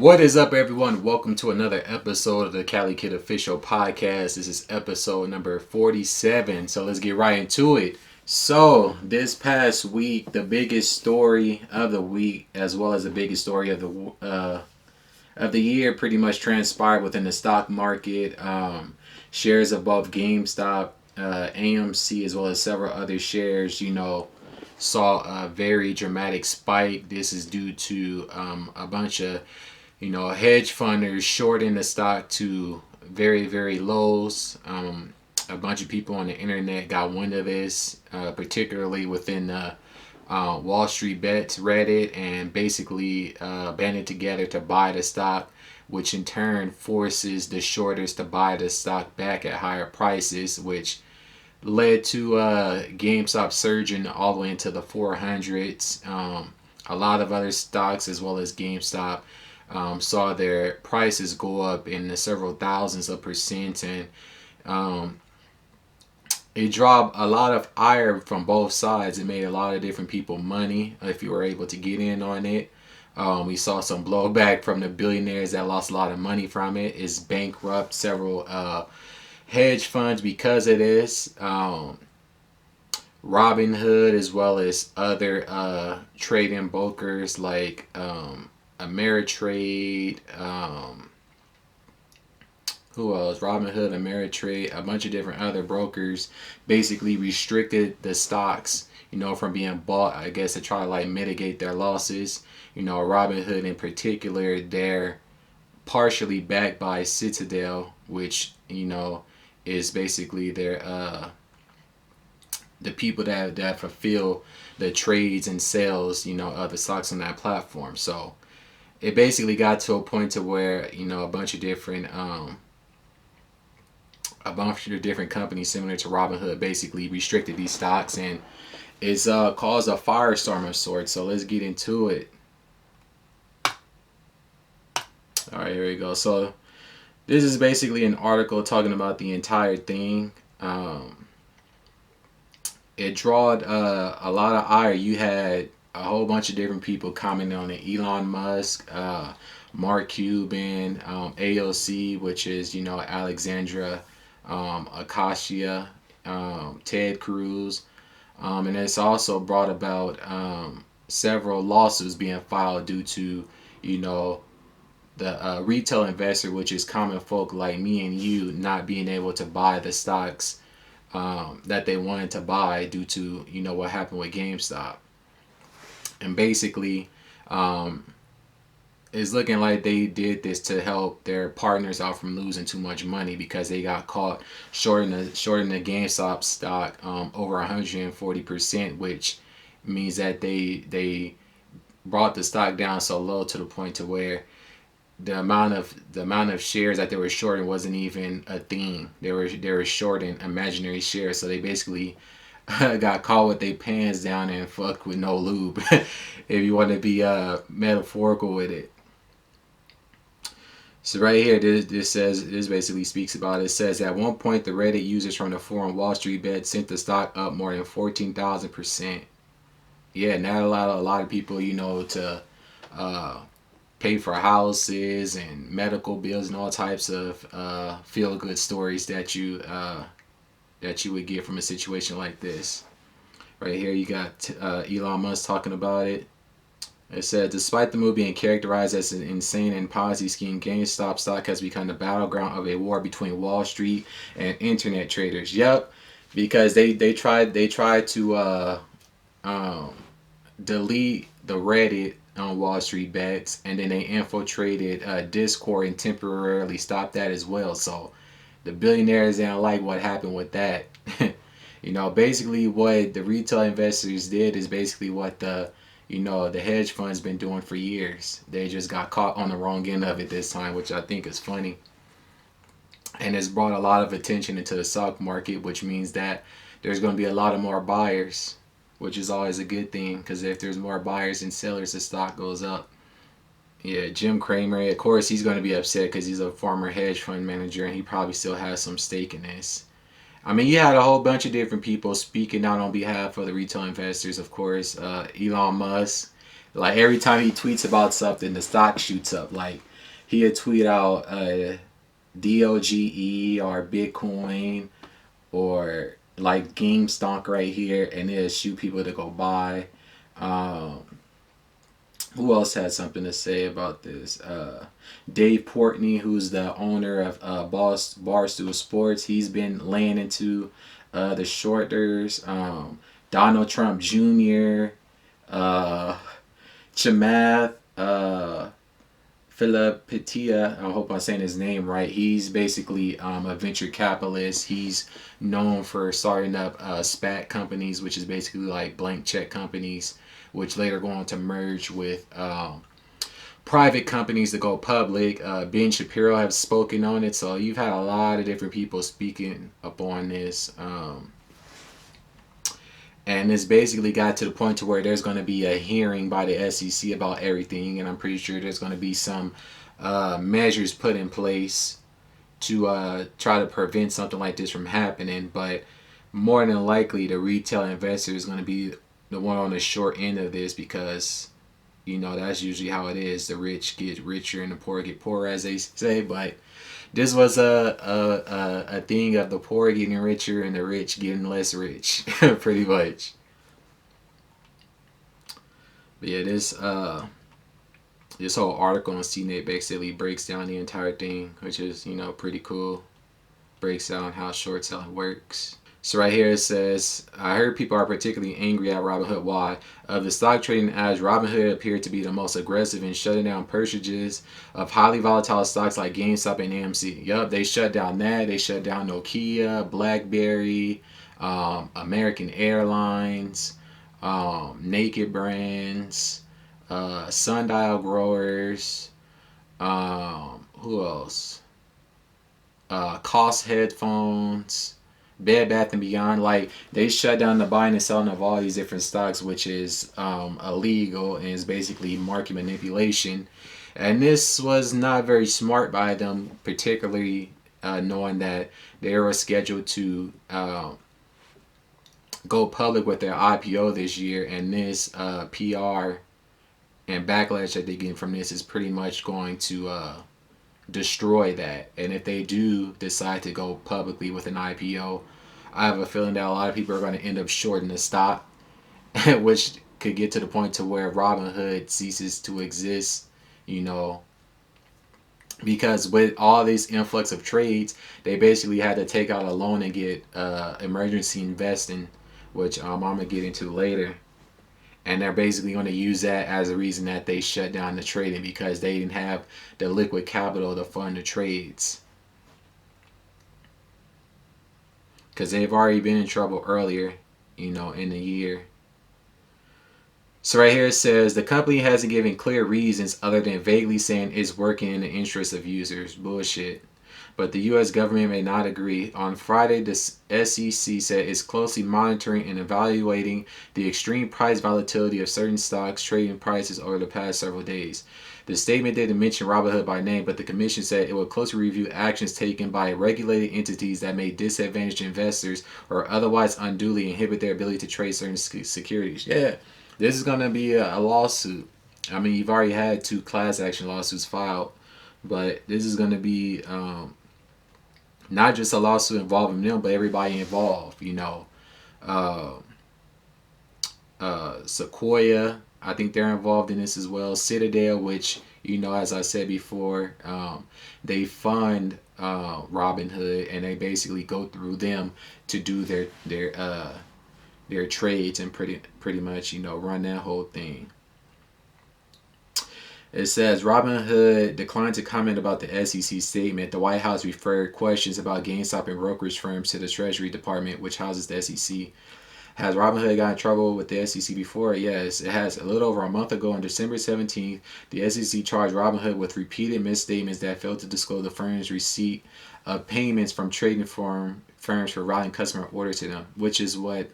What is up, everyone? Welcome to another episode of the CaliKidOfficial Podcast. This is episode number 47. So let's get right into it. So this past week, the biggest story of the week, as well as the biggest story of the year, pretty much transpired within the stock market. Shares above Gamestop, AMC, as well as several other shares, saw a very dramatic spike. This is due to a bunch of hedge funders shorting the stock to very, very lows. A bunch of people on the internet got wind of this, particularly within the Wall Street Bets Reddit, and basically banded together to buy the stock, which in turn forces the shorters to buy the stock back at higher prices, which led to GameStop surging all the way into the 400s. A lot of other stocks, as well as GameStop, saw their prices go up in the several thousands of percent, and it dropped a lot of ire from both sides. It made a lot of different people money if you were able to get in on it. We saw some blowback from the billionaires that lost a lot of money from it. It's bankrupt several hedge funds because of this. Robinhood, as well as other trading brokers like Ameritrade, who else? Robinhood, Ameritrade, a bunch of different other brokers basically restricted the stocks, from being bought, I guess, to try to mitigate their losses. Robinhood in particular, they're partially backed by Citadel, which, is basically their the people that fulfill the trades and sales, of the stocks on that platform. So it basically got to a point to where, a bunch of different companies similar to Robinhood basically restricted these stocks, and it's caused a firestorm of sorts. So let's get into it. All right, here we go. So this is basically an article talking about the entire thing. It drawed a lot of ire. You had a whole bunch of different people commenting on it. Elon Musk, Mark Cuban, AOC, which is, Alexandra Ocasio, Ted Cruz. And it's also brought about several lawsuits being filed due to, the retail investor, which is common folk like me and you, not being able to buy the stocks that they wanted to buy due to, what happened with GameStop. And basically, it's looking like they did this to help their partners out from losing too much money, because they got caught shorting the GameStop stock over 140%, which means that they brought the stock down so low to the point to where the amount of shares that they were shorting wasn't even a thing. They were shorting imaginary shares, so they basically got caught with their pants down and fucked with no lube, if you want to be metaphorical with it. So right here, this basically speaks about it. It says, at one point, the Reddit users from the forum Wall Street Bet sent the stock up more than 14,000%. Yeah, not a lot of people, to pay for houses and medical bills and all types of feel-good stories that you would get from a situation like this. Right here, you got Elon Musk talking about it. It said, despite the move being characterized as an insane and Ponzi scheme, GameStop stock has become the battleground of a war between Wall Street and internet traders. Yep, because they tried to delete the Reddit on Wall Street Bets, and then they infiltrated Discord and temporarily stopped that as well. So the billionaires didn't like what happened with that. Basically what the retail investors did is basically what the hedge funds been doing for years. They just got caught on the wrong end of it this time, which I think is funny. And it's brought a lot of attention into the stock market, which means that there's going to be a lot of more buyers, which is always a good thing, because if there's more buyers than sellers, the stock goes up. Yeah, Jim Cramer, of course, he's going to be upset because he's a former hedge fund manager, and he probably still has some stake in this. I mean, you had a whole bunch of different people speaking out on behalf of the retail investors, of course. Elon Musk, like every time he tweets about something, the stock shoots up. Like he had tweet out DOGE or Bitcoin or like GameStop right here, and it'll shoot people to go buy. Um, who else had something to say about this? Dave Portney, who's the owner of Barstool Sports, he's been laying into the shorters. Donald Trump Jr., uh, Chamath Palihapititya, I hope I'm saying his name right. He's basically a venture capitalist. He's known for starting up SPAC companies, which is basically like blank check companies, which later go on to merge with private companies to go public. Ben Shapiro have spoken on it, so you've had a lot of different people speaking up on this. And it's basically got to the point to where there's going to be a hearing by the SEC about everything, and I'm pretty sure there's going to be some measures put in place to try to prevent something like this from happening. But more than likely, the retail investor is going to be the one on the short end of this, because that's usually how it is. The rich get richer and the poor get poorer, as they say. But this was a thing of the poor getting richer and the rich getting less rich, pretty much. But yeah, this whole article on CNET basically breaks down the entire thing, which is pretty cool. Breaks down how short selling works. So right here it says, I heard people are particularly angry at Robinhood. Why? Of the stock trading ads, Robinhood appeared to be the most aggressive in shutting down purchases of highly volatile stocks like GameStop and AMC. Yup, they shut down that. They shut down Nokia, BlackBerry, American Airlines, Naked Brands, Sundial Growers, who else? Cost Headphones, Bed Bath and Beyond. Like, they shut down the buying and selling of all these different stocks, which is illegal and is basically market manipulation. And this was not very smart by them, particularly knowing that they were scheduled to go public with their IPO this year, and this PR and backlash that they get from this is pretty much going to destroy that. And if they do decide to go publicly with an IPO, I have a feeling that a lot of people are going to end up shorting the stock, which could get to the point to where Robinhood ceases to exist, because with all this influx of trades, they basically had to take out a loan and get emergency investing, which I'm going to get into later. And they're basically going to use that as a reason that they shut down the trading, because they didn't have the liquid capital to fund the trades. Because they've already been in trouble earlier, in the year. So right here it says, the company hasn't given clear reasons other than vaguely saying it's working in the interest of users. Bullshit. But the U.S. government may not agree. On Friday, the SEC said it's closely monitoring and evaluating the extreme price volatility of certain stocks trading prices over the past several days. The statement didn't mention Robinhood by name, but the commission said it would closely review actions taken by regulated entities that may disadvantage investors or otherwise unduly inhibit their ability to trade certain securities. Yeah, this is going to be a lawsuit. I mean, you've already had 2 class action lawsuits filed, but this is going to be not just a lawsuit involving them, but everybody involved. Sequoia, I think they're involved in this as well. Citadel, which, as I said before, they fund Robinhood, and they basically go through them to do their trades and pretty much run that whole thing. It says Robinhood declined to comment about the SEC statement. The White House referred questions about GameStop and brokerage firms to the Treasury Department, which houses the SEC. Has Robinhood got in trouble with the SEC before? Yes, it has. A little over a month ago, on December 17th, the SEC charged Robinhood with repeated misstatements that failed to disclose the firm's receipt of payments from trading firms for routing customer orders to them, which is what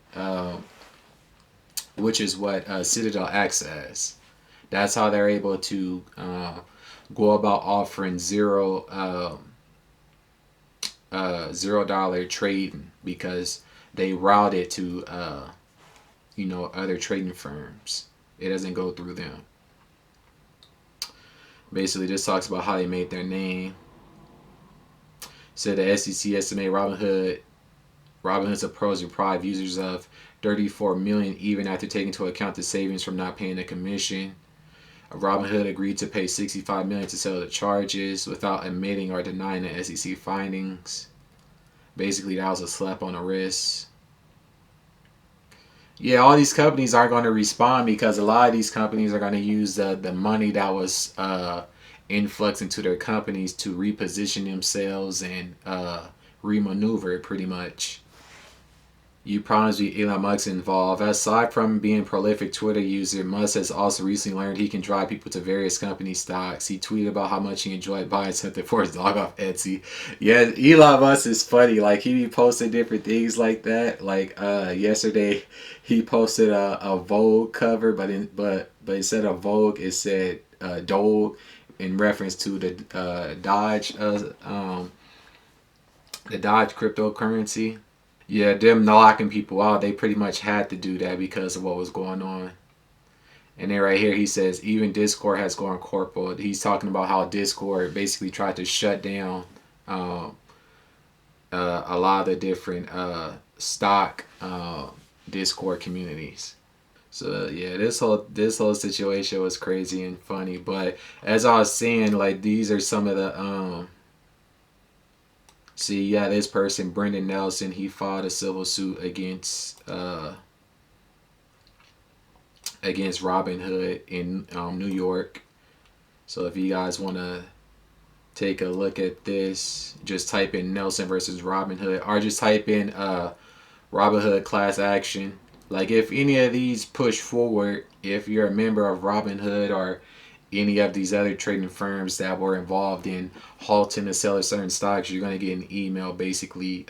Citadel acts as. That's how they're able to go about offering $0 trading, because they route it to other trading firms. It doesn't go through them. Basically, this talks about how they made their name. Said the SEC estimate Robinhood's approach deprived users of 34 million even after taking into account the savings from not paying the commission. Robinhood agreed to pay 65 million to settle the charges without admitting or denying the SEC findings. Basically, that was a slap on the wrist. Yeah, all these companies aren't going to respond because a lot of these companies are going to use the money that was influx into their companies to reposition themselves and remaneuver it pretty much. You promised me Elon Musk involved. Aside from being a prolific Twitter user, Musk has also recently learned he can drive people to various company stocks. He tweeted about how much he enjoyed buying something for his dog off Etsy. Yeah, Elon Musk is funny. Like, he be posting different things like that. Like, yesterday he posted a Vogue cover, but instead of Vogue, it said Dog, in reference to the Dodge cryptocurrency. Yeah, them locking people out, they pretty much had to do that because of what was going on. And then right here he says, even Discord has gone corporate. He's talking about how Discord basically tried to shut down a lot of the different stock Discord communities. So yeah, this whole situation was crazy and funny. But as I was saying, like, these are some of the see, yeah, this person, Brendan Nelson, he filed a civil suit against Robinhood in New York. So if you guys want to take a look at this, just type in Nelson versus Robinhood, or just type in Robinhood class action. Like, if any of these push forward, if you're a member of Robinhood or any of these other trading firms that were involved in halting the sale of certain stocks, you're going to get an email basically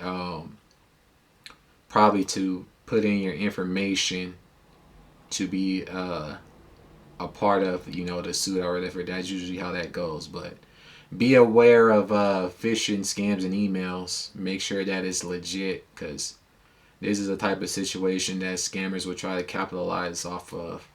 probably to put in your information to be a part of, the suit or whatever. That's usually how that goes. But be aware of phishing scams and emails. Make sure that it's legit, because this is a type of situation that scammers will try to capitalize off of.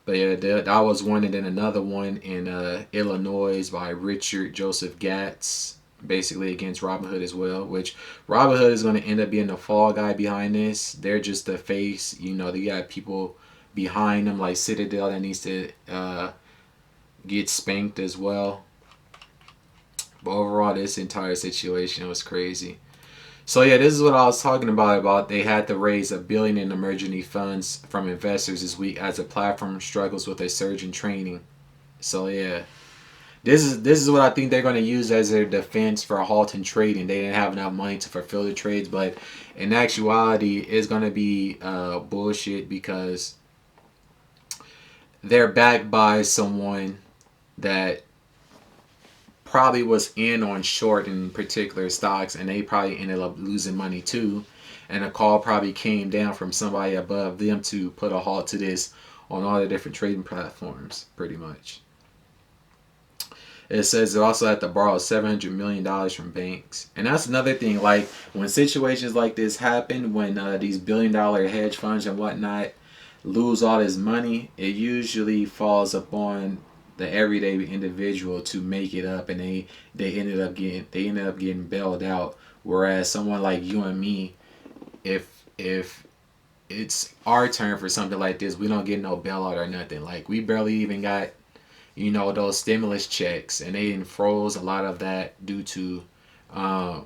But yeah, that was one. And then another one in Illinois by Richard Joseph Gatz, basically against Robinhood as well, which Robinhood is going to end up being the fall guy behind this. They're just the face. They got people behind them like Citadel that needs to get spanked as well. But overall, this entire situation was crazy. So yeah, this is what I was talking about they had to raise $1 billion in emergency funds from investors this week as the platform struggles with a surge in trading. So yeah, this is what I think they're going to use as their defense for halting trading. They didn't have enough money to fulfill the trades, but in actuality, it's going to be bullshit, because they're backed by someone that probably was in on short in particular stocks, and they probably ended up losing money too. And a call probably came down from somebody above them to put a halt to this on all the different trading platforms, pretty much. It says they also had to borrow $700 million from banks. And that's another thing, like, when situations like this happen, when these billion-dollar hedge funds and whatnot lose all this money, it usually falls upon the everyday individual to make it up, and they ended up getting bailed out. Whereas someone like you and me, if it's our turn for something like this, we don't get no bailout or nothing. Like, we barely even got those stimulus checks, and they froze a lot of that due to a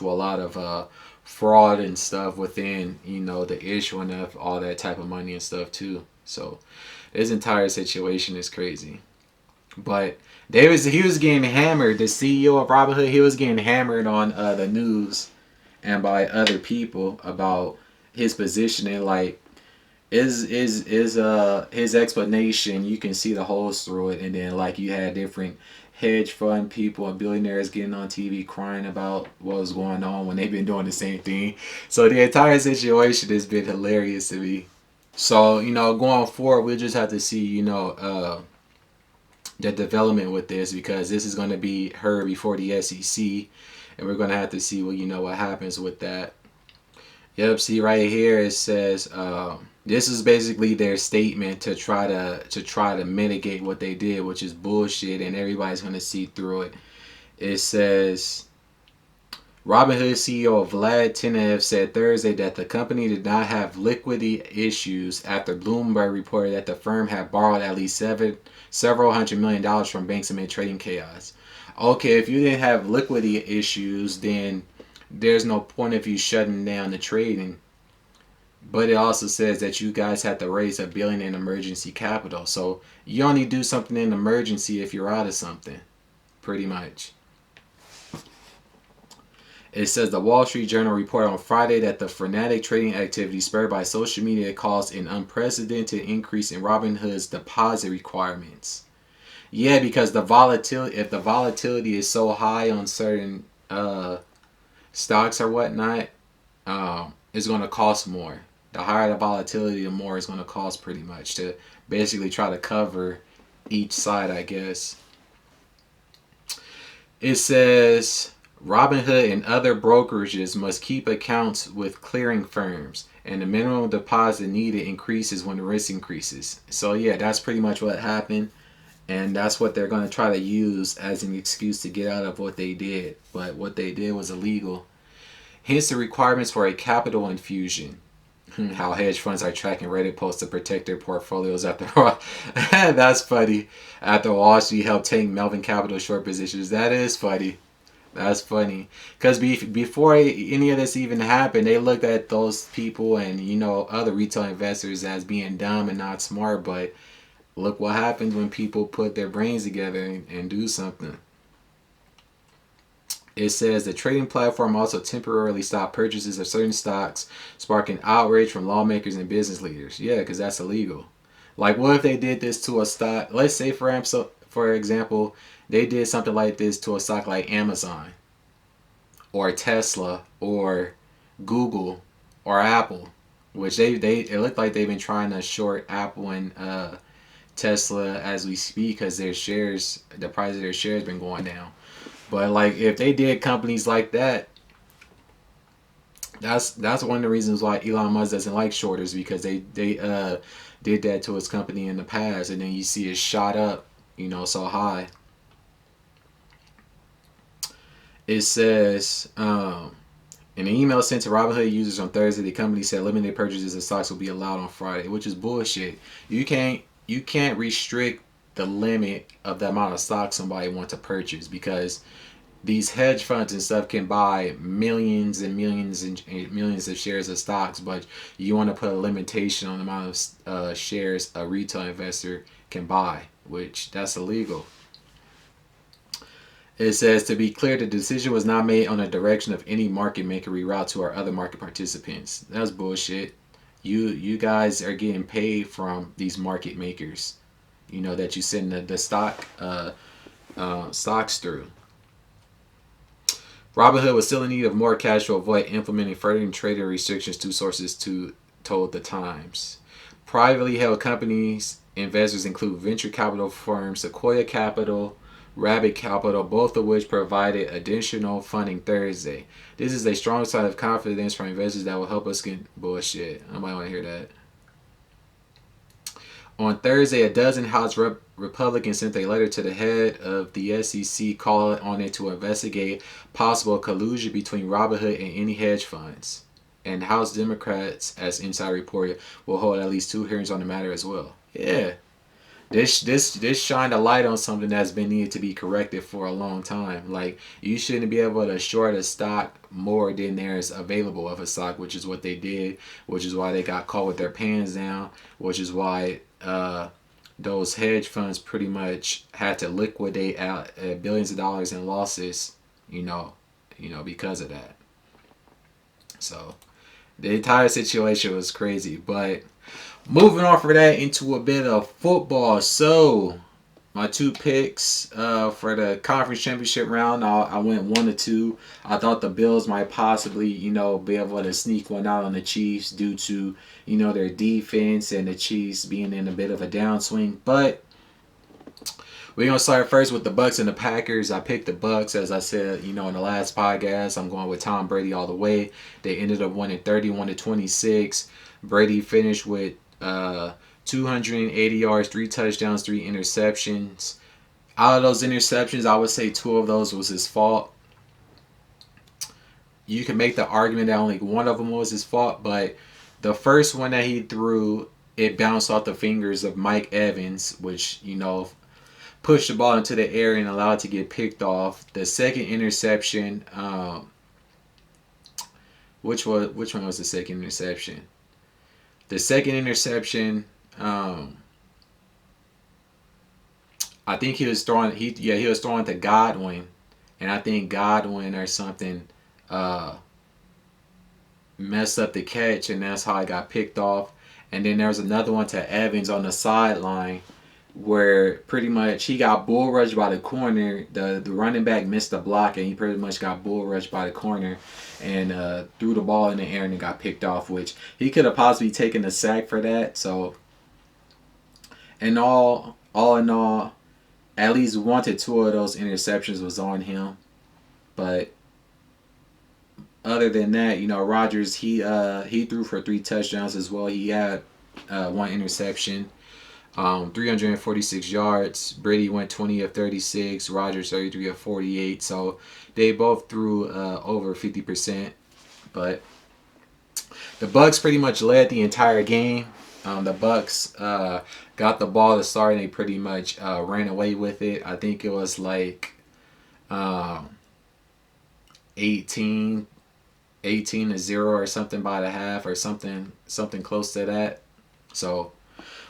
lot of fraud and stuff within the issuing of all that type of money and stuff too. So this entire situation is crazy. But he was getting hammered. The CEO of Robinhood, he was getting hammered on the news and by other people about his positioning. Like, his explanation, you can see the holes through it. And then, like, you had different hedge fund people and billionaires getting on TV crying about what was going on when they've been doing the same thing. So the entire situation has been hilarious to me. So, going forward, we'll just have to see, the development with this, because this is going to be heard before the SEC, and we're going to have to see what happens with that. Yep, see right here, it says, This is basically their statement to try to mitigate what they did, which is bullshit, and everybody's gonna see through it. It says Robinhood CEO Vlad Tenev said Thursday that the company did not have liquidity issues after Bloomberg reported that the firm had borrowed at least several $100 million from banks amid trading chaos. Okay, if you didn't have liquidity issues, then there's no point of you shutting down the trading. But it also says that you guys had to raise $1 billion in emergency capital. So you only do something in emergency if you're out of something, pretty much. It says the Wall Street Journal reported on Friday that the frenetic trading activity spurred by social media caused an unprecedented increase in Robinhood's deposit requirements. Yeah, because the volatility, if the volatility is so high on certain stocks or whatnot, it's going to cost more. The higher the volatility, the more it's going to cost, pretty much, to basically try to cover each side, I guess. It says Robinhood and other brokerages must keep accounts with clearing firms, and the minimum deposit needed increases when the risk increases. So yeah, that's pretty much what happened, and that's what they're going to try to use as an excuse to get out of what they did. But what they did was illegal. Hence the requirements for a capital infusion. How hedge funds are tracking Reddit posts to protect their portfolios after that's funny. After Wall Street helped take Melvin Capital short positions. That is funny. That's funny. Because before any of this even happened, they looked at those people and, other retail investors as being dumb and not smart. But look what happens when people put their brains together and do something. It says the trading platform also temporarily stopped purchases of certain stocks, sparking outrage from lawmakers and business leaders. Yeah, because that's illegal. Like, what if they did this to a stock? Let's say, for example, they did something like this to a stock like Amazon, or Tesla, or Google, or Apple, which it looked like they've been trying to short Apple and Tesla as we speak because the price of their shares been going down. But like, if they did companies like that, that's one of the reasons why Elon Musk doesn't like shorters, because they did that to his company in the past, and then you see it shot up, so high. It says in an email sent to Robinhood users on Thursday, the company said limited purchases of stocks will be allowed on Friday, which is bullshit. You can't restrict the limit of the amount of stock somebody wants to purchase, because these hedge funds and stuff can buy millions and millions and millions of shares of stocks, but you want to put a limitation on the amount of shares a retail investor can buy, which that's illegal. It says, to be clear, the decision was not made on the direction of any market maker reroute to our other market participants. That's bullshit. You guys are getting paid from these market makers, that you send the stocks through. Robinhood was still in need of more cash to avoid implementing further trading restrictions, two sources told the Times. Privately held companies investors include venture capital firms Sequoia Capital, Rabbit Capital, both of which provided additional funding Thursday. This is a strong sign of confidence from investors that will help us get bullshit. I might want to hear that. On Thursday, a dozen House Republicans sent a letter to the head of the SEC calling on it to investigate possible collusion between Robinhood and any hedge funds. And House Democrats, as Inside reported, will hold at least 2 hearings on the matter as well. Yeah. This shined a light on something that's been needed to be corrected for a long time. Like, you shouldn't be able to short a stock more than there's available of a stock, which is what they did, which is why they got caught with their pants down, which is why those hedge funds pretty much had to liquidate out billions of dollars in losses, because of that. So the entire situation was crazy. But moving on from that into a bit of football. So my 2 picks for the conference championship round, I went 1-2. I thought the Bills might possibly, be able to sneak one out on the Chiefs due to, their defense and the Chiefs being in a bit of a downswing. But We're going to start first with the Bucks and the Packers. I picked the Bucks, as I said, in the last podcast. I'm going with Tom Brady all the way. They ended up winning 31-26. Brady finished with 280 yards, 3 touchdowns, 3 interceptions. Out of those interceptions, I would say 2 of those was his fault. You can make the argument that only one of them was his fault, but the first one that he threw, it bounced off the fingers of Mike Evans, which, pushed the ball into the air and allowed it to get picked off. The second interception, which one was the second interception? The second interception, I think he was throwing. He was throwing to Godwin, and I think Godwin or something messed up the catch, and that's how I got picked off. And then there was another one to Evans on the sideline, where pretty much he got bull rushed by the corner. The running back missed the block, and he pretty much got bull rushed by the corner and threw the ball in the air and got picked off, which he could have possibly taken a sack for that. So, and all in all, at least 1 to 2 of those interceptions was on him. But other than that, Rodgers, he threw for 3 touchdowns as well. He had 1 interception. 346 yards. Brady went 20 of 36. Rodgers 33 of 48. So they both threw over 50%. But the Bucks pretty much led the entire game. The Bucks got the ball to start and they pretty much ran away with it. I think it was like 18 to 0 or something by the half or something close to that. So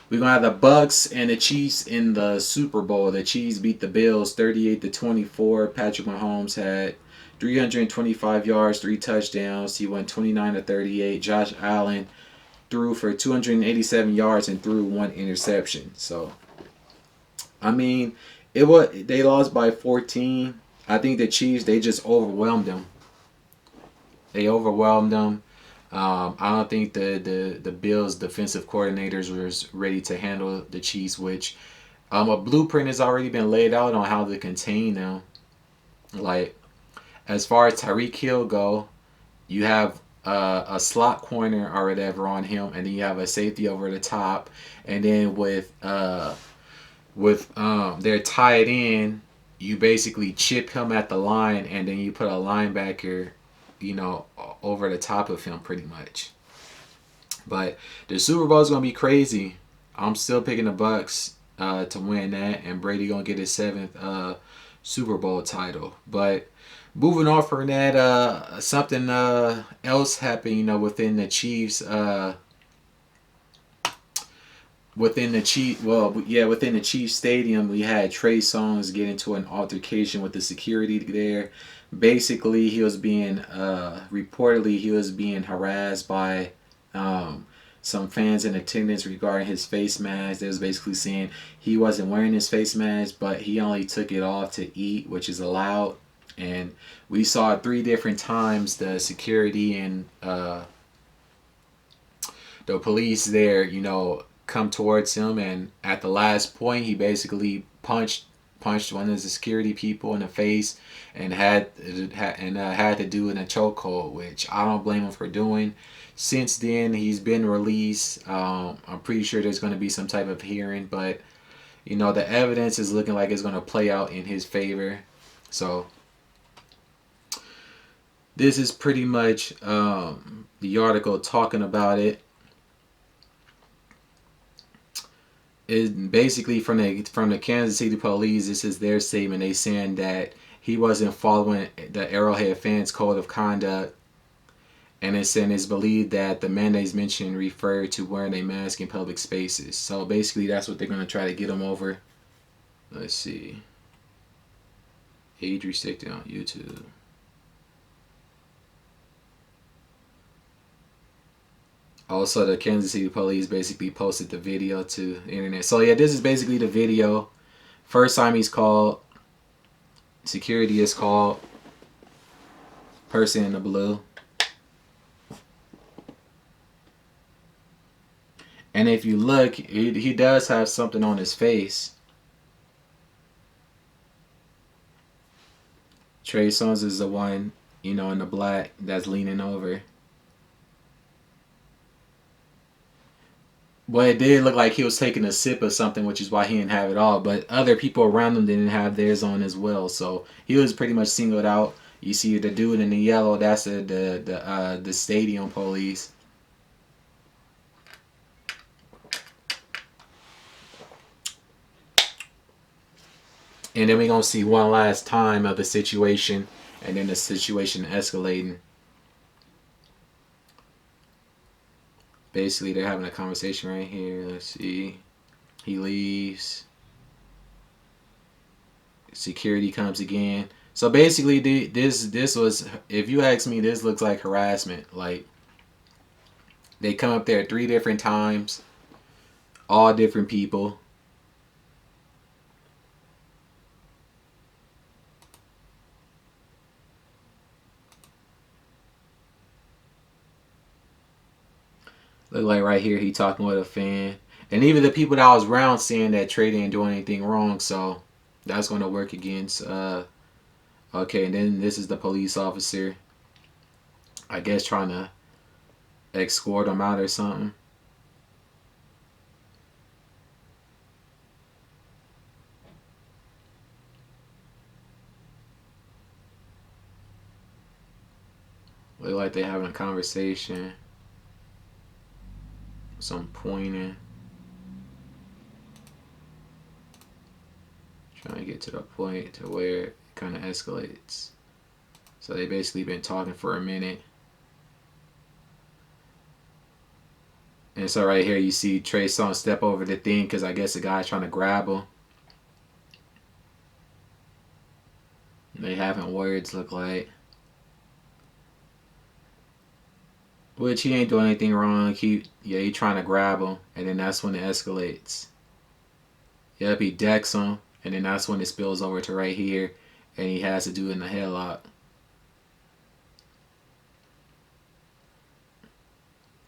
we're going to have the Bucks and the Chiefs in the Super Bowl. The Chiefs beat the Bills 38-24. Patrick Mahomes had 325 yards, 3 touchdowns. He went 29 to 38. Josh Allen threw for 287 yards and threw 1 interception. So, I mean, they lost by 14. I think the Chiefs, they just overwhelmed them. I don't think the Bills' defensive coordinators was ready to handle the Chiefs, which a blueprint has already been laid out on how to contain them. Like, as far as Tyreek Hill go, you have a slot corner or whatever on him, and then you have a safety over the top, and then with their tight end, you basically chip him at the line, and then you put a linebacker over the top of him pretty much. But the Super Bowl is going to be crazy. I'm still picking the Bucks to win that, and Brady going to get his 7th Super Bowl title. But moving on from that, something else happened, within the Chiefs. Within the Chiefs stadium, we had Trey Songz get into an altercation with the security there. Basically, reportedly he was being harassed by some fans in attendance regarding his face mask. They was basically saying he wasn't wearing his face mask, but he only took it off to eat, which is allowed. And we saw 3 different times the security and the police there, come towards him, and at the last point, he basically punched one of the security people in the face and had to do in a chokehold, which I don't blame him for doing. Since then, he's been released. I'm pretty sure there's going to be some type of hearing, but the evidence is looking like it's going to play out in his favor. So this is pretty much the article talking about it. It basically from the Kansas City police. This is their statement. They saying that he wasn't following the Arrowhead fans' code of conduct, and it's believed that the mandates mentioned refer to wearing a mask in public spaces. So basically, that's what they're going to try to get him over. Let's see. Age restricted on YouTube. Also, the Kansas City police basically posted the video to the internet. So yeah, this is basically the video. First time he's called. Security is called. Person in the blue. And if you look, he does have something on his face. Trey Songz is the one, in the black that's leaning over. But it did look like he was taking a sip of something, which is why he didn't have it all. But other people around him didn't have theirs on as well. So he was pretty much singled out. You see the dude in the yellow, that's the stadium police. And then we're going to see one last time of the situation, and then the situation escalating. Basically, they're having a conversation right here. Let's see. He leaves. Security comes again. So basically, this was, if you ask me, this looks like harassment. Like, they come up there 3 different times. All different people. Look like right here he talking with a fan. And even the people that I was around saying that Trey didn't do anything wrong. So that's going to work against. Okay, and then this is the police officer. I guess trying to escort him out or something. Look like they having a conversation. Some pointing. Trying to get to the point to where it kind of escalates. So they basically been talking for a minute. And so right here you see Trey Songz step over the thing because I guess the guy's trying to grab him. They having words look like. Which he ain't doing anything wrong. He trying to grab him. And then that's when it escalates. Yep, he decks him. And then that's when it spills over to right here. And he has to do it in the headlock.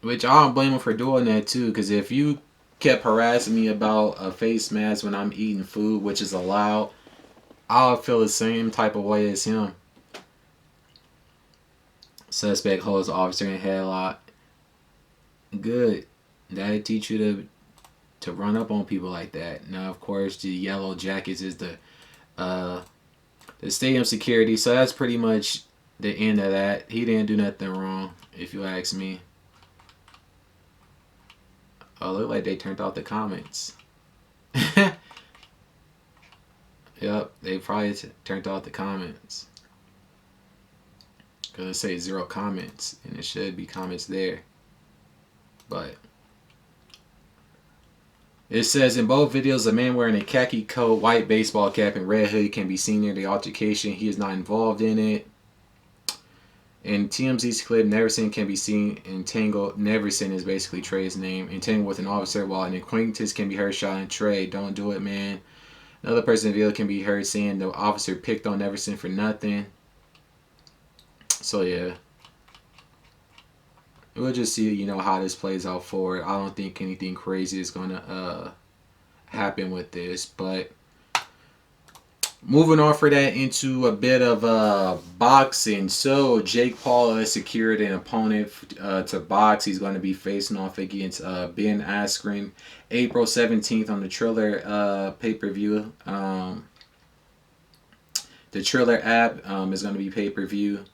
Which I don't blame him for doing that too. Because if you kept harassing me about a face mask when I'm eating food, which is allowed, I'll feel the same type of way as him. Suspect holds officer in headlock. Good. That'll teach you to run up on people like that. Now, of course, the yellow jackets is the stadium security. So that's pretty much the end of that. He didn't do nothing wrong, if you ask me. Oh, look like they turned off the comments. Yep, they probably turned off the comments. Because it says 0 comments, and it should be comments there. But it says in both videos, a man wearing a khaki coat, white baseball cap, and red hoodie can be seen near the altercation. He is not involved in it. In TMZ's clip, Neverson can be seen entangled. Neverson is basically Trey's name. Entangled with an officer while an acquaintance can be heard shouting, "Trey, don't do it, man." Another person in the video can be heard saying the officer picked on Neverson for nothing. So yeah, we'll just see, how this plays out forward. I don't think anything crazy is gonna happen with this, but moving on for that into a bit of boxing. So Jake Paul has secured an opponent to box. He's going to be facing off against Ben Askren April 17th on the Triller pay-per-view. The Triller app is going to be pay-per-view.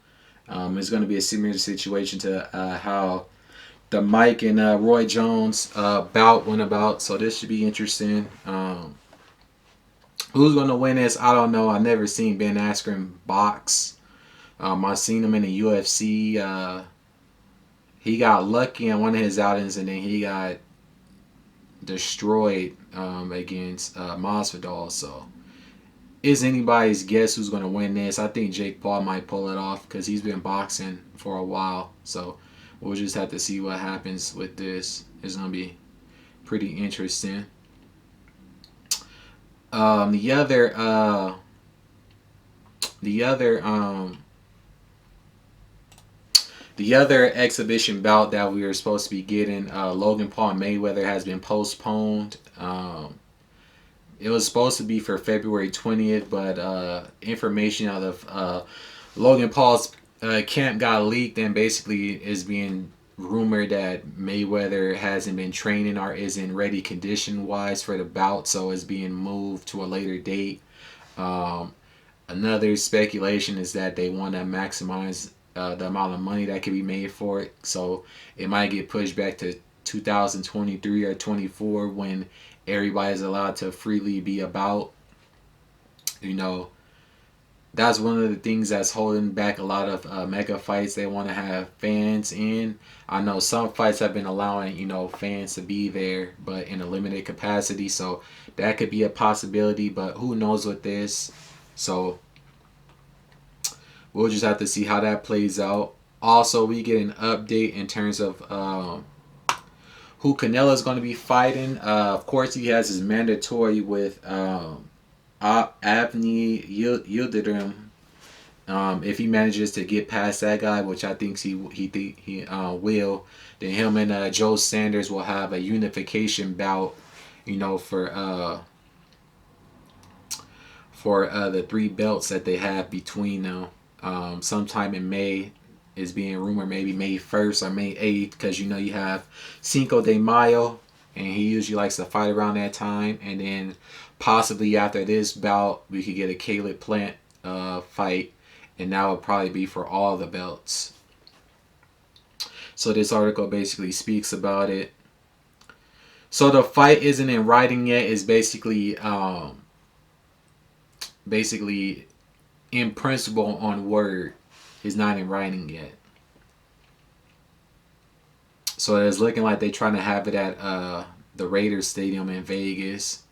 It's going to be a similar situation to how the Mike and Roy Jones bout went about. So this should be interesting. Who's going to win this? I don't know. I've never seen Ben Askren box. I've seen him in the UFC. He got lucky on one of his outings, and then he got destroyed against Masvidal. So it's anybody's guess who's going to win this. I think Jake Paul might pull it off because he's been boxing for a while. So we'll just have to see what happens with this. It's going to be pretty interesting. The other exhibition bout that we were supposed to be getting, Logan Paul and Mayweather, has been postponed. It was supposed to be for February 20th, but information out of Logan Paul's camp got leaked, and basically is being rumored that Mayweather hasn't been training or isn't ready condition wise for the bout, so it's being moved to a later date. Um, Another speculation is that they want to maximize the amount of money that can be made for it, so it might get pushed back to 2023 or 24 when everybody's allowed to freely be about. You know, that's one of the things that's holding back a lot of mega fights. They want to have fans in. I know some fights have been allowing, fans to be there, but in a limited capacity. So that could be a possibility, but who knows with this. So we'll just have to see how that plays out. Also, we get an update in terms of who Canelo is going to be fighting. Of course, he has his mandatory with Avni Yildirim. If he manages to get past that guy, which I think he will, then him and Joe Saunders will have a unification bout, for the 3 belts that they have between them. Sometime in May is being rumored, maybe May 1st or May 8th, because you have Cinco de Mayo, and he usually likes to fight around that time. And then possibly after this bout, we could get a Caleb Plant fight, and that would probably be for all the belts. So this article basically speaks about it. So the fight isn't in writing yet. It's basically in principle on word. It's not in writing yet. So it's looking like they're trying to have it at the Raiders Stadium in Vegas.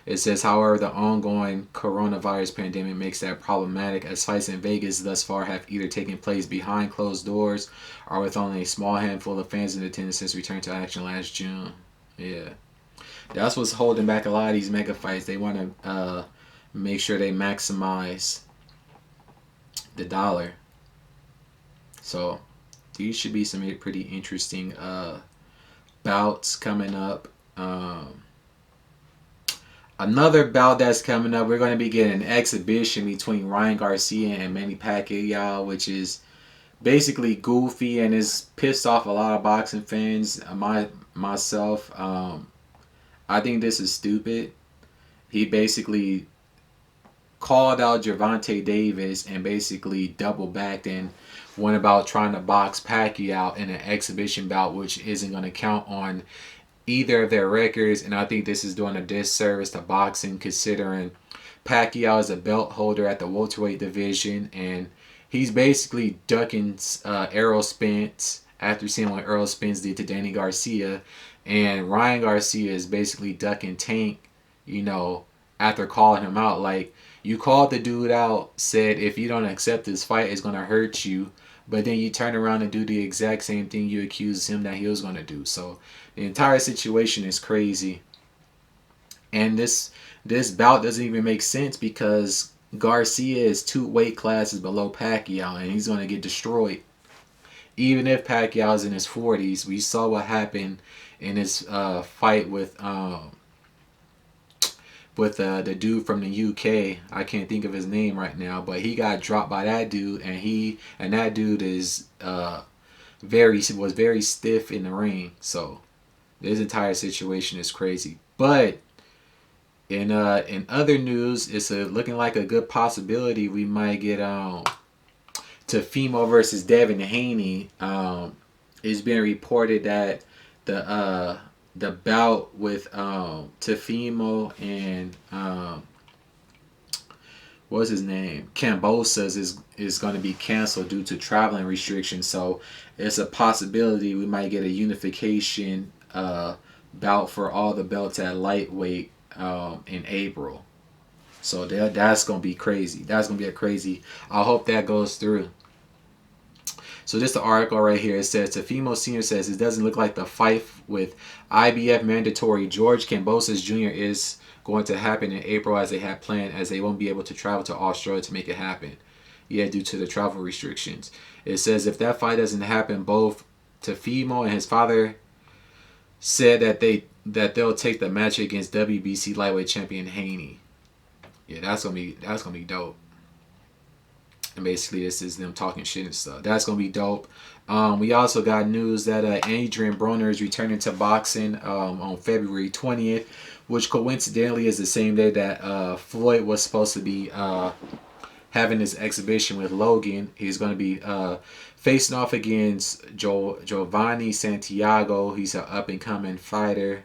It says, however, the ongoing coronavirus pandemic makes that problematic, as fights in Vegas thus far have either taken place behind closed doors or with only a small handful of fans in attendance since return to action last June. Yeah. That's what's holding back a lot of these mega fights. They want to make sure they maximize the dollar. So these should be some pretty interesting bouts coming up. Another bout that's coming up, we're going to be getting an exhibition between Ryan Garcia and Manny Pacquiao, which is basically goofy and is pissed off a lot of boxing fans. Myself, I think this is stupid. He basically called out Gervonta Davis and basically double backed and went about trying to box Pacquiao in an exhibition bout, which isn't going to count on either of their records. And I think this is doing a disservice to boxing, considering Pacquiao is a belt holder at the welterweight division, and he's basically ducking Errol Spence after seeing what Errol Spence did to Danny Garcia. And Ryan Garcia is basically ducking Tank, after calling him out. Like, you called the dude out, said if you don't accept this fight, it's going to hurt you. But then you turn around and do the exact same thing you accused him that he was going to do. So the entire situation is crazy. And this bout doesn't even make sense because Garcia is 2 weight classes below Pacquiao, and he's going to get destroyed. Even if Pacquiao is in his 40s, we saw what happened in his fight with the dude from the UK. I can't think of his name right now, but he got dropped by that dude, and that dude is was very stiff in the ring. So this entire situation is crazy. But in other news, it's looking like a good possibility we might get Teofimo versus Devin Haney. It's been reported that the bout with Teofimo and what's his name, Cambosa's is going to be canceled due to traveling restrictions. So it's a possibility we might get a unification bout for all the belts at lightweight in April. So that's going to be crazy. That's going to be a crazy. I hope that goes through. So this the article right here. It says Teofimo Sr. says it doesn't look like the fight with IBF mandatory George Kambosos Jr. is going to happen in April as they had planned, as they won't be able to travel to Australia to make it happen. Yeah, due to the travel restrictions. It says if that fight doesn't happen, both Teofimo and his father said that they that they'll take the match against WBC lightweight champion Haney. Yeah, that's gonna be dope. And basically, this is them talking shit and stuff. That's gonna be dope. We also got news that Adrien Broner is returning to boxing on February 20th, which coincidentally is the same day that Floyd was supposed to be having his exhibition with Logan. He's going to be facing off against Jovanie Santiago. He's an up-and-coming fighter,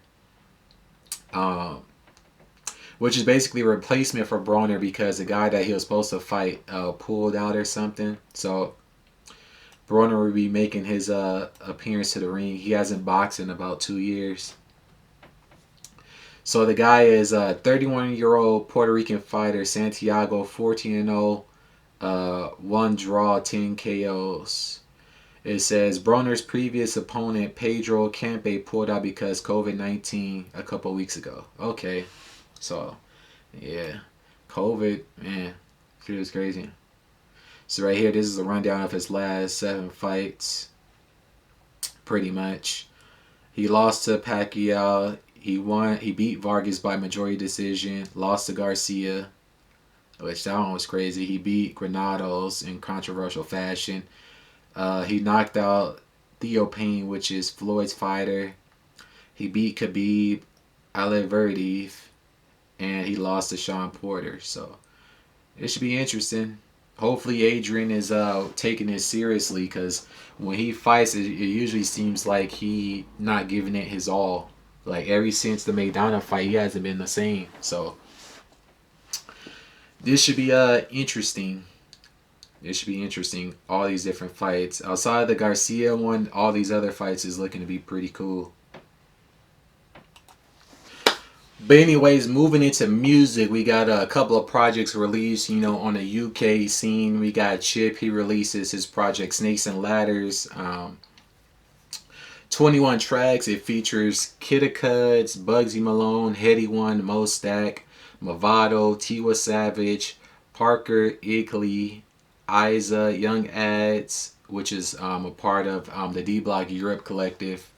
which is basically a replacement for Broner because the guy that he was supposed to fight pulled out or something. So Broner will be making his appearance to the ring. He hasn't boxed in about 2 years. So the guy is a 31-year-old Puerto Rican fighter, Santiago, 14-0, 1 draw, 10 KOs. It says Broner's previous opponent, Pedro Campe, pulled out because COVID-19 a couple weeks ago. Okay, so yeah, COVID, man, it was crazy. So right here, this is a rundown of his last 7 fights, pretty much. He lost to Pacquiao. He beat Vargas by majority decision, lost to Garcia, which that one was crazy. He beat Granados in controversial fashion. He knocked out Teofimo, which is Floyd's fighter. He beat Khabib Aleverde, and he lost to Sean Porter. So it should be interesting. Hopefully Adrien is taking it seriously, because when he fights, it usually seems like he not giving it his all. Like, ever since the Maidana fight, he hasn't been the same. So this should be interesting. It should be interesting. All these different fights. Outside of the Garcia one, all these other fights is looking to be pretty cool. But anyways, moving into music, we got a couple of projects released, on the UK scene. We got Chip. He releases his project Snakes and Ladders. 21 tracks. It features Kidda Cuds, Bugsy Malone, Heady One, Mo Stack, Movado, Tiwa Savage, Parker Igley, Isa, Young Ads, which is a part of the D Block Europe collective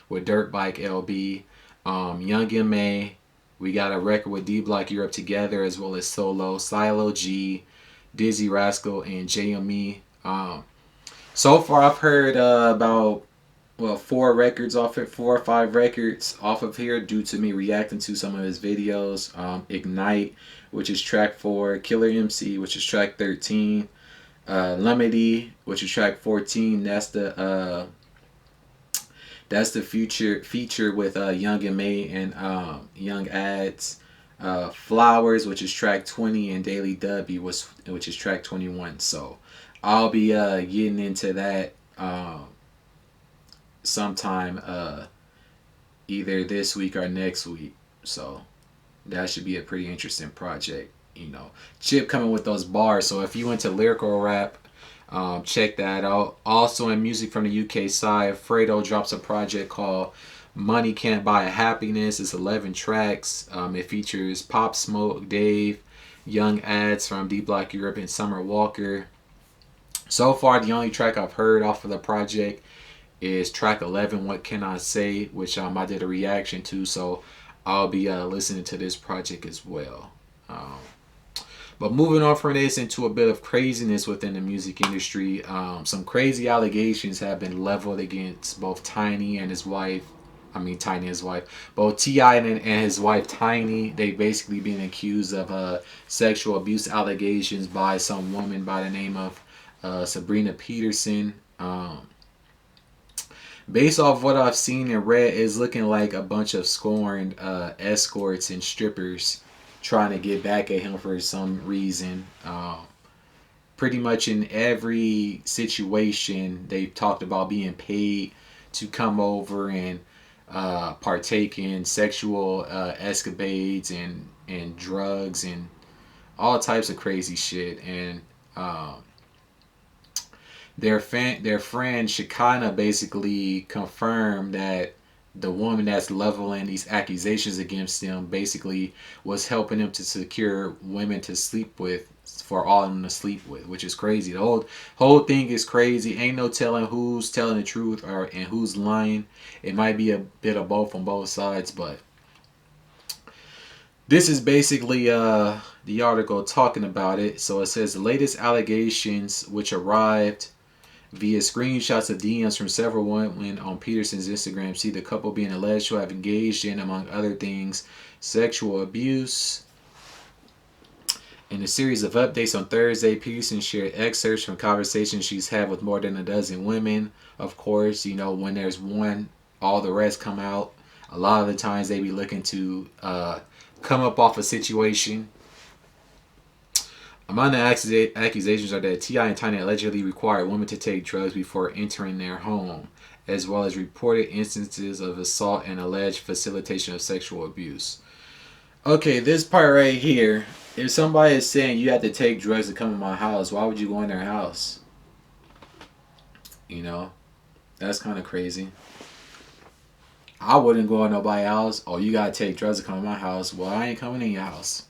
with Dirt Bike LB, Young M.A. We got a record with D Block Europe together, as well as solo, Silo G, Dizzy Rascal, and JME. So far, I've heard about 4 records off it, 4 or 5 records off of here due to me reacting to some of his videos. Ignite, which is track 4, Killer MC, which is track 13, Lemedy, which is track 14. That's the feature with Young M.A. and Young Ads. Flowers, which is track 20, and Daily W, which is track 21. So I'll be getting into that sometime either this week or next week. So that should be a pretty interesting project. Chip coming with those bars. So if you into lyrical rap, check that out. Also in music from the UK side, Fredo drops a project called Money Can't Buy a Happiness. It's 11 tracks. It features Pop Smoke, Dave, Young Ads from D Block Europe, and Summer Walker. So far, the only track I've heard off of the project is track 11, What Can I Say, which I did a reaction to, so I'll be listening to this project as well. But moving on from this into a bit of craziness within the music industry, some crazy allegations have been leveled against both Tiny and his wife. Both T.I. and his wife Tiny. They basically been accused of sexual abuse allegations by some woman by the name of Sabrina Peterson. Based off what I've seen and read, it's looking like a bunch of scorned escorts and strippers trying to get back at him for some reason. Pretty much in every situation, they've talked about being paid to come over and partake in sexual escapades and drugs and all types of crazy shit. And their friend Shekinah basically confirmed that the woman that's leveling these accusations against them basically was helping him to secure women to sleep with, for all of them to sleep with, which is crazy. The whole thing is crazy. Ain't no telling who's telling the truth or and who's lying. It might be a bit of both on both sides, but this is basically the article talking about it. So it says the latest allegations, which arrived via screenshots of DMs from several women on Peterson's Instagram, see the couple being alleged to have engaged in, among other things, sexual abuse. In a series of updates on Thursday, Peterson shared excerpts from conversations she's had with more than a dozen women. Of course, you know, when there's one, all the rest come out. A lot of the times they be looking to come up off a situation. Among the accusations are that T.I. and Tiny allegedly required women to take drugs before entering their home, as well as reported instances of assault and alleged facilitation of sexual abuse. Okay, this part right here. If somebody is saying you have to take drugs to come in my house, why would you go in their house? You know, that's kind of crazy. I wouldn't go in nobody's house. Oh, you gotta take drugs to come in my house. Well, I ain't coming in your house.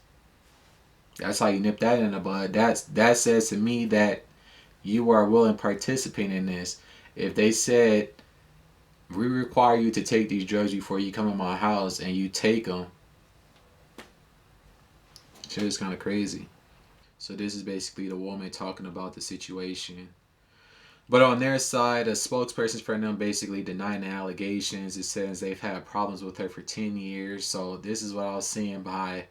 That's how you nip that in the bud. That says to me that you are willing to participate in this. If they said we require you to take these drugs before you come in my house and you take them, shit is kind of crazy. So this is basically the woman talking about the situation. But on their side, a spokesperson for them basically denying the allegations. It says they've had problems with her for 10 years. So this is what I was seeing by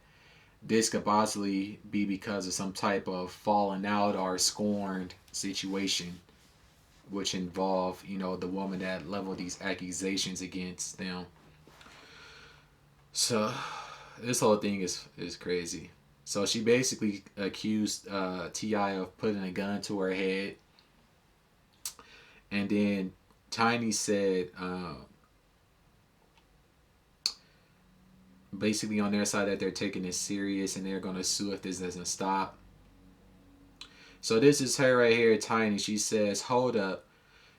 this could possibly be because of some type of falling out or scorned situation, which involve, you know, the woman that leveled these accusations against them. So this whole thing is crazy. So she basically accused T.I. of putting a gun to her head. And then Tiny said, basically on their side, that they're taking this serious and they're going to sue if this doesn't stop. So this is her right here, Tiny. She says, hold up.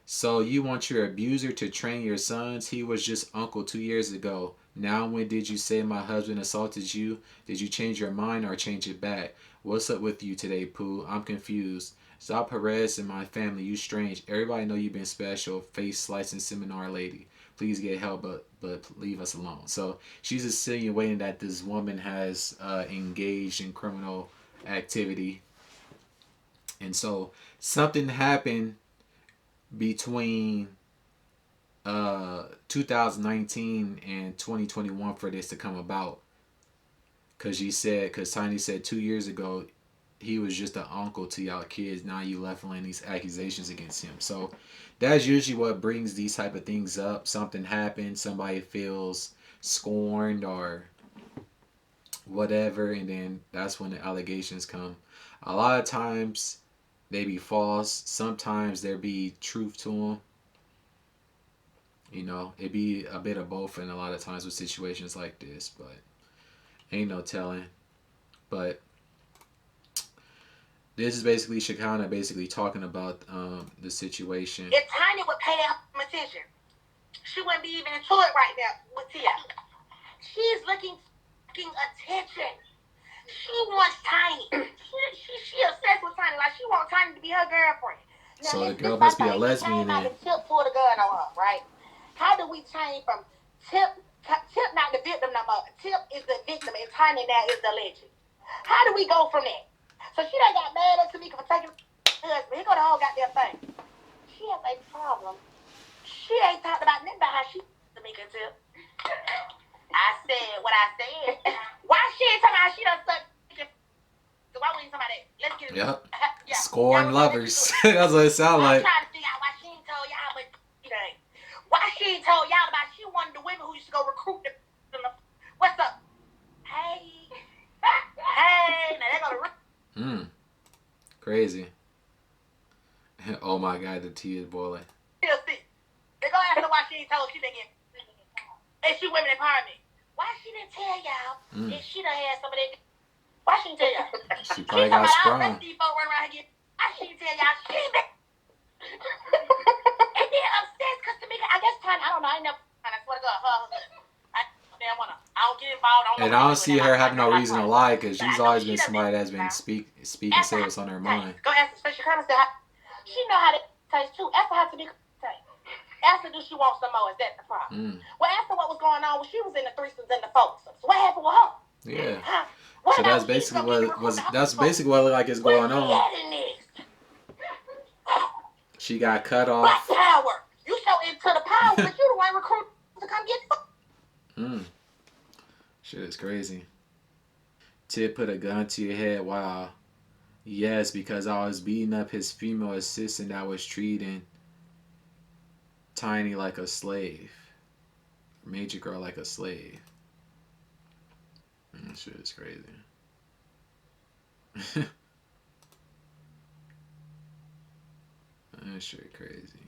So you want your abuser to train your sons? He was just uncle 2 years ago. Now when did you say my husband assaulted you? Did you change your mind or change it back? What's up with you today, Pooh? I'm confused. Stop harassing my family. You strange. Everybody know you've been special. Face slicing seminar lady. Please get help, but leave us alone. So she's insinuating that this woman has engaged in criminal activity. And so something happened between 2019 and 2021 for this to come about. Because Tiny said 2 years ago he was just an uncle to y'all kids. Now you leveling these accusations against him. So that's usually what brings these type of things up. Something happens, somebody feels scorned or whatever, and then that's when the allegations come. A lot of times they be false. Sometimes there be truth to them. You know, it be a bit of both in a lot of times with situations like this, but ain't no telling. But this is basically Shakana basically talking about the situation. If Tiny would pay that attention, she wouldn't be even into it right now with Tia. She's looking attention. She wants Tiny. She obsessed with Tiny. Like she wants Tiny to be her girlfriend. Now, so the girl must be a lesbian then. Tip pulled a gun on her, right? How do we change from Tip not the victim no more? Tip is the victim and Tiny now is the legend. How do we go from that? So she done got mad at Tamika for taking husband. Here go the whole goddamn thing. She has a problem. She ain't talked about nothing about how she Tamika Tip. I said what I said. Why she ain't talking about how she done sucked? So why we ain't talking about that? Let's get it. Yep. Yeah. Scorn lovers. That's what it sounds like. I'm trying to figure out why she ain't told y'all, but why she ain't told y'all about she wanted the women who used to go recruit the. What's up? Hey. Hey. Now they go to. Crazy. Oh my God, the tea is boiling. They go ask her why she ain't told she didn't get. And she women empowerment. Why she didn't tell y'all if she done had some of that? Why she didn't tell y'all? She probably got sprung. Why she didn't tell y'all she been? And then upstairs because Tamika, I guess Tiny, I don't know, I ain't never I swear to God, I don't get involved. And I don't see her having no reason to lie, because she's always been somebody that's been speaking say what's on her mind. Go ask her. She kind of said she know how to taste too. Ask her how to be taste. Ask her, do she want some more? Is that the problem? Well, ask her what was going on when she was in the threesomes and the foursomes. What happened with her? Yeah. So that's basically what it looked like is going on. She got cut off. Black power. You show into the power, but you the one recruit to come get. Shit is crazy. Tip put a gun to your head. Wow. Yes, because I was beating up his female assistant that was treating Tiny like a slave. Major girl like a slave. Shit is crazy. That shit crazy.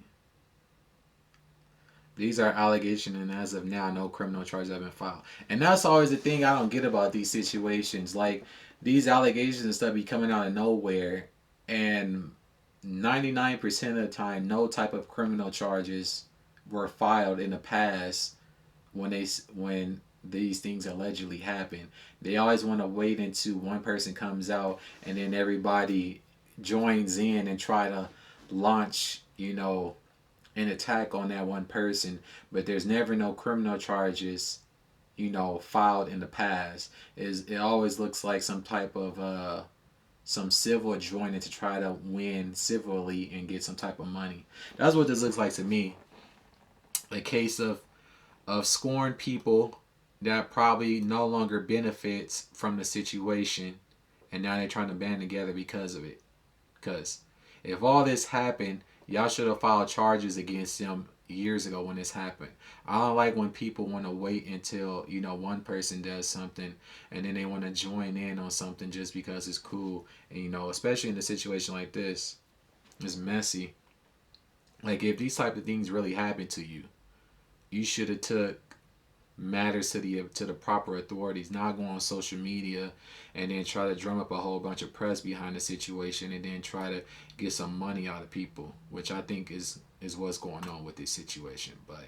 These are allegations, and as of now, no criminal charges have been filed. And that's always the thing I don't get about these situations. Like, these allegations and stuff be coming out of nowhere, and 99% of the time, no type of criminal charges were filed in the past when these things allegedly happen. They always want to wait until one person comes out, and then everybody joins in and try to launch, an attack on that one person. But there's never no criminal charges, filed in the past. It always looks like some type of some civil joining to try to win civilly and get some type of money. That's what this looks like to me. A case of scorned people that probably no longer benefits from the situation, and now they're trying to band together because of it. Because if all this happened, y'all should have filed charges against them years ago when this happened. I don't like when people want to wait until, one person does something and then they want to join in on something just because it's cool. And, especially in a situation like this, it's messy. Like, if these type of things really happen to you, you should have took matters to the proper authorities, not go on social media and then try to drum up a whole bunch of press behind the situation and then try to get some money out of people, which I think is what's going on with this situation. But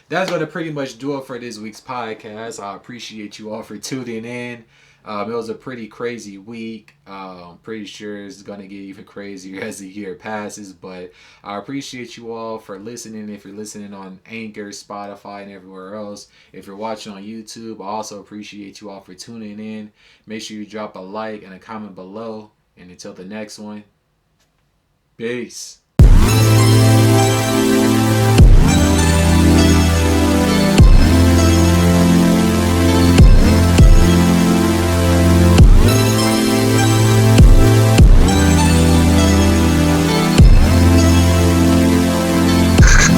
that's going to pretty much do it for this week's podcast. I appreciate you all for tuning in. It was a pretty crazy week. Pretty sure it's going to get even crazier as the year passes. But I appreciate you all for listening. If you're listening on Anchor, Spotify, and everywhere else. If you're watching on YouTube, I also appreciate you all for tuning in. Make sure you drop a like and a comment below. And until the next one, peace.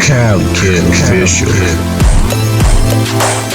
CaliKidOfficial.